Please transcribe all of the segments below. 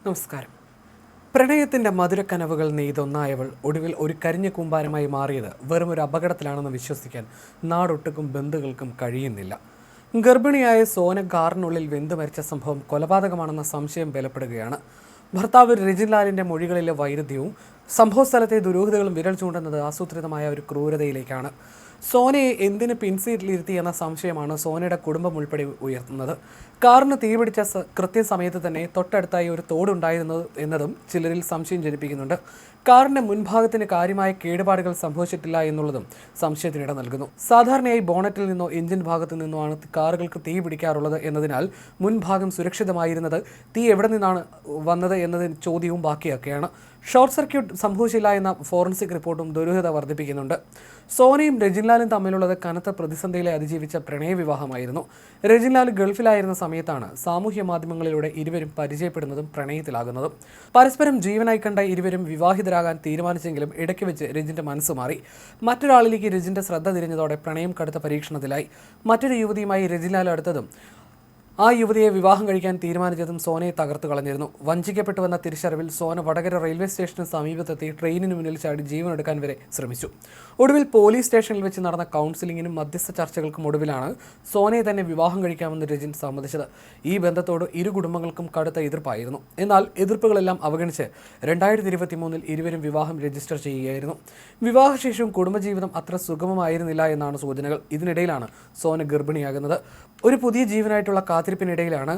നമസ്കാരം. പ്രണയത്തിൻ്റെ മധുരക്കനവുകൾ നെയ്തൊന്നായവൾ ഒടുവിൽ ഒരു കരിഞ്ഞ കൂമ്പാരമായി മാറിയത് വെറുമൊരു അപകടത്തിലാണെന്ന് വിശ്വസിക്കാൻ നാടൊട്ടുക്കും ബന്ധുക്കൾക്കും കഴിയുന്നില്ല. ഗർഭിണിയായ സോന കാറിനുള്ളിൽ വെന്തു മരിച്ച സംഭവം കൊലപാതകമാണെന്ന സംശയം ബലപ്പെടുകയാണ്. ഭർത്താവ് രജിൻലാലിൻ്റെ മൊഴികളിലെ വൈരുദ്ധ്യവും സംഭവസ്ഥലത്തെ ദുരൂഹതകളും വിരൽ ചൂണ്ടുന്നത് ആസൂത്രിതമായ ഒരു ക്രൂരതയിലേക്കാണ്. സോനയെ എന്തിന് പിൻസീറ്റിലിരുത്തി എന്ന സംശയമാണ് സോനയുടെ കുടുംബം ഉൾപ്പെടെ ഉയർത്തുന്നത്. കാറിന് തീപിടിച്ച കൃത്യസമയത്ത് തന്നെ തൊട്ടടുത്തായി ഒരു തോടുണ്ടായിരുന്നു എന്നതും ചിലരിൽ സംശയം ജനിപ്പിക്കുന്നുണ്ട്. കാറിന്റെ മുൻഭാഗത്തിന് കാര്യമായ കേടുപാടുകൾ സംഭവിച്ചിട്ടില്ല എന്നുള്ളതും സംശയത്തിനിട നൽകുന്നു. സാധാരണയായി ബോണറ്റിൽ നിന്നോ എഞ്ചിൻ ഭാഗത്തു നിന്നോ ആണ് കാറുകൾക്ക് തീ പിടിക്കാറുള്ളത് എന്നതിനാൽ മുൻഭാഗം സുരക്ഷിതമായിരുന്നത് തീ എവിടെ നിന്നാണ് വന്നത് എന്നതിന് ചോദ്യവും ബാക്കിയൊക്കെയാണ്. ഷോർട്ട് സർക്യൂട്ട് സംഭവിച്ചില്ല എന്ന ഫോറൻസിക് റിപ്പോർട്ടും ദുരൂഹത വർദ്ധിപ്പിക്കുന്നുണ്ട്. സോനയും രജിൻലാലും തമ്മിലുള്ളത് കനത്ത പ്രതിസന്ധിയിലെ അതിജീവിച്ച പ്രണയവിവാഹമായിരുന്നു. രജിൻലാൽ ഗൾഫിലായിരുന്ന സമയത്താണ് സാമൂഹ്യ മാധ്യമങ്ങളിലൂടെ ഇരുവരും പരിചയപ്പെടുന്നതും പ്രണയത്തിലാകുന്നതും. പരസ്പരം ജീവനായി കണ്ട ഇരുവരും വിവാഹിതരാകാൻ തീരുമാനിച്ചെങ്കിലും ഇടയ്ക്ക് വെച്ച് രജിൻ്റെ മനസ്സ് മാറി. മറ്റൊരാളിലേക്ക് രജിൻ്റെ ശ്രദ്ധ തിരിഞ്ഞതോടെ പ്രണയം കടുത്ത പരീക്ഷണത്തിലായി. മറ്റൊരു യുവതിയുമായി രജിൻലാൽ അടുത്തതും ആ യുവതിയെ വിവാഹം കഴിക്കാൻ തീരുമാനിച്ചതും സോനയെ തകർത്തു കളഞ്ഞിരുന്നു. വഞ്ചിക്കപ്പെട്ടുവെന്ന തിരിച്ചറിവിൽ സോന വടകര റെയിൽവേ സ്റ്റേഷന് സമീപത്തെത്തി ട്രെയിനിന് മുന്നിൽ ചാടി ജീവനെടുക്കാൻ വരെ ശ്രമിച്ചു. ഒടുവിൽ പോലീസ് സ്റ്റേഷനിൽ വെച്ച് നടന്ന കൗൺസിലിങ്ങിനും മധ്യസ്ഥ ചർച്ചകൾക്കും ഒടുവിലാണ് സോനയെ തന്നെ വിവാഹം കഴിക്കാമെന്ന് രജിൻ സമ്മതിച്ചത്. ഈ ബന്ധത്തോട് ഇരു കുടുംബങ്ങൾക്കും കടുത്ത എതിർപ്പായിരുന്നു. എന്നാൽ എതിർപ്പുകളെല്ലാം അവഗണിച്ച് 2023 ഇരുവരും വിവാഹം രജിസ്റ്റർ ചെയ്യുകയായിരുന്നു. വിവാഹശേഷവും കുടുംബജീവിതം അത്ര സുഗമമായിരുന്നില്ല എന്നാണ് സൂചനകൾ. ഇതിനിടയിലാണ് സോന ഗർഭിണിയാകുന്നത്. ഒരു പുതിയ ജീവനായിട്ടുള്ള കാത്തിരിപ്പിനിടയിലാണ്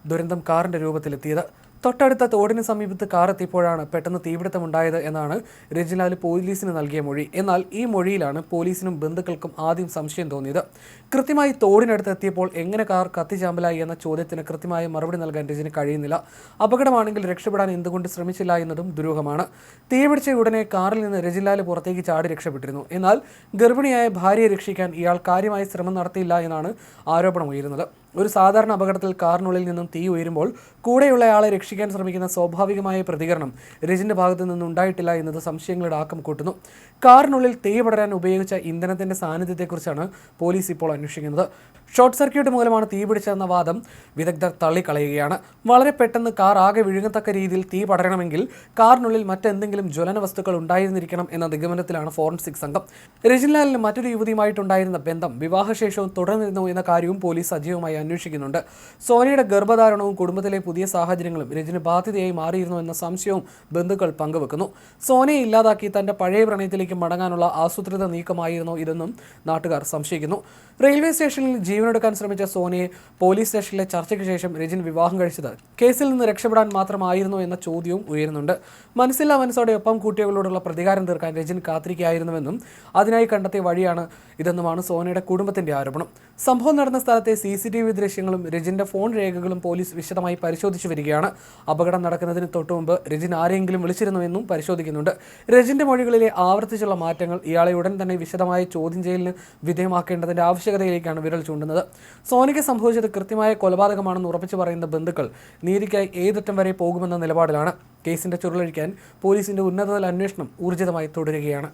ദുരന്തം കാറിൻ്റെ രൂപത്തിലെത്തിയത്. തൊട്ടടുത്ത തോടിന് സമീപത്ത് കാർ എത്തിയപ്പോഴാണ് പെട്ടെന്ന് തീപിടുത്തമുണ്ടായത് എന്നാണ് രജിൻലാൽ പോലീസിന് നൽകിയ മൊഴി. എന്നാൽ ഈ മൊഴിയിലാണ് പോലീസിനും ബന്ധുക്കൾക്കും ആദ്യം സംശയം തോന്നിയത്. കൃത്യമായി തോടിനടുത്ത് എത്തിയപ്പോൾ എങ്ങനെ കാർ കത്തിച്ചാമ്പലായി എന്ന ചോദ്യത്തിന് കൃത്യമായ മറുപടി നൽകാൻ രജിന് കഴിയുന്നില്ല. അപകടമാണെങ്കിൽ രക്ഷപ്പെടാൻ എന്തുകൊണ്ട് ശ്രമിച്ചില്ല എന്നതും ദുരൂഹമാണ്. തീപിടിച്ച ഉടനെ കാറിൽ നിന്ന് രജിൻലാൽ പുറത്തേക്ക് ചാടി രക്ഷപ്പെട്ടിരുന്നു. എന്നാൽ ഗർഭിണിയായ ഭാര്യയെ രക്ഷിക്കാൻ ഇയാൾ കാര്യമായ ശ്രമം നടത്തിയില്ല എന്നാണ് ആരോപണമുയരുന്നത്. ഒരു സാധാരണ അപകടത്തിൽ കാറിനുള്ളിൽ നിന്നും തീ ഉയരുമ്പോൾ കൂടെയുള്ളയാളെ രക്ഷിക്കാൻ ശ്രമിക്കുന്ന സ്വാഭാവികമായ പ്രതികരണം രജിൻ്റെ ഭാഗത്തു നിന്നുണ്ടായിട്ടില്ല എന്നത് സംശയങ്ങളുടെ ആക്കം കൂട്ടുന്നു. കാറിനുള്ളിൽ തീ പടരാൻ ഉപയോഗിച്ച ഇന്ധനത്തിൻ്റെ സാന്നിധ്യത്തെക്കുറിച്ചാണ് പോലീസ് ഇപ്പോൾ അന്വേഷിക്കുന്നത്. ഷോർട്ട് സർക്യൂട്ട് മൂലമാണ് തീ പിടിച്ചതെന്ന വാദം വിദഗ്ധർ തള്ളിക്കളയുകയാണ്. വളരെ പെട്ടെന്ന് കാർ ആകെ വിഴുങ്ങത്തക്ക രീതിയിൽ തീ പടരണമെങ്കിൽ കാറിനുള്ളിൽ മറ്റെന്തെങ്കിലും ജ്വലന വസ്തുക്കൾ ഉണ്ടായിരുന്നിരിക്കണം എന്ന നിഗമനത്തിലാണ് ഫോറൻസിക് സംഘം. രജിൻലാലിന് മറ്റൊരു യുവതിയുമായിട്ടുണ്ടായിരുന്ന ബന്ധം വിവാഹശേഷവും തുടർന്നിരുന്നു എന്ന കാര്യവും പോലീസ് സജീവമായി അന്വേഷിക്കുന്നുണ്ട്. സോനയുടെ ഗർഭധാരണവും കുടുംബത്തിലെ പുതിയ സാഹചര്യങ്ങളും രജിന് ബാധ്യതയായി മാറിയിരുന്നു എന്ന സംശയവും ബന്ധുക്കൾ പങ്കുവെക്കുന്നു. സോനയെ ഇല്ലാതാക്കി തന്റെ പഴയ പ്രണയത്തിലേക്ക് മടങ്ങാനുള്ള ആസൂത്രിത നീക്കമായിരുന്നു ഇതെന്നും നാട്ടുകാർ സംശയിക്കുന്നു. റെയിൽവേ സ്റ്റേഷനിൽ ജീവനെടുക്കാൻ ശ്രമിച്ച സോനയെ പോലീസ് സ്റ്റേഷനിലെ ചർച്ചയ്ക്ക് ശേഷം രജിൻ വിവാഹം കഴിച്ചത് കേസിൽ നിന്ന് രക്ഷപ്പെടാൻ മാത്രമായിരുന്നു എന്ന ചോദ്യവും ഉയരുന്നുണ്ട്. മനസ്സില്ലാ മനസ്സോടെ ഒപ്പം കൂട്ടിയവളോടുള്ള പ്രതികാരം തീർക്കാൻ രജിൻ കാത്തിരിക്കുകയായിരുന്നുവെന്നും അതിനായി കണ്ടെത്തിയ വഴിയാണ് ഇതെന്നുമാണ് സോനയുടെ കുടുംബത്തിന്റെ ആരോപണം. സംഭവം നടന്ന സ്ഥലത്തെ CCTV ദൃശ്യങ്ങളും രജിന്റെ ഫോൺ രേഖകളും പോലീസ് വിശദമായി പരിശോധിച്ചു വരികയാണ്. അപകടം നടക്കുന്നതിന് തൊട്ടുമുമ്പ് രജിൻ ആരെങ്കിലും വിളിച്ചിരുന്നുവെന്നും പരിശോധിക്കുന്നുണ്ട്. രജിന്റെ മൊഴികളിലെ ആവർത്തിച്ചുള്ള മാറ്റങ്ങൾ ഇയാളെ ഉടൻ തന്നെ വിശദമായ ചോദ്യം ചെയ്യലിന് വിധേയമാക്കേണ്ടതിന്റെ ആവശ്യകതയിലേക്കാണ് വിരൽ ചൂണ്ടുന്നത്. സോനയ്ക്ക് സംഭവിച്ചത് കൃത്യമായ കൊലപാതകമാണെന്ന് ഉറപ്പിച്ചു പറയുന്ന ബന്ധുക്കൾ നീതിക്കായി ഏതറ്റം വരെ പോകുമെന്ന നിലപാടിലാണ്. കേസിന്റെ ചുരുളഴിക്കാൻ പോലീസിന്റെ ഉന്നതതല അന്വേഷണം ഊർജിതമായി തുടരുകയാണ്.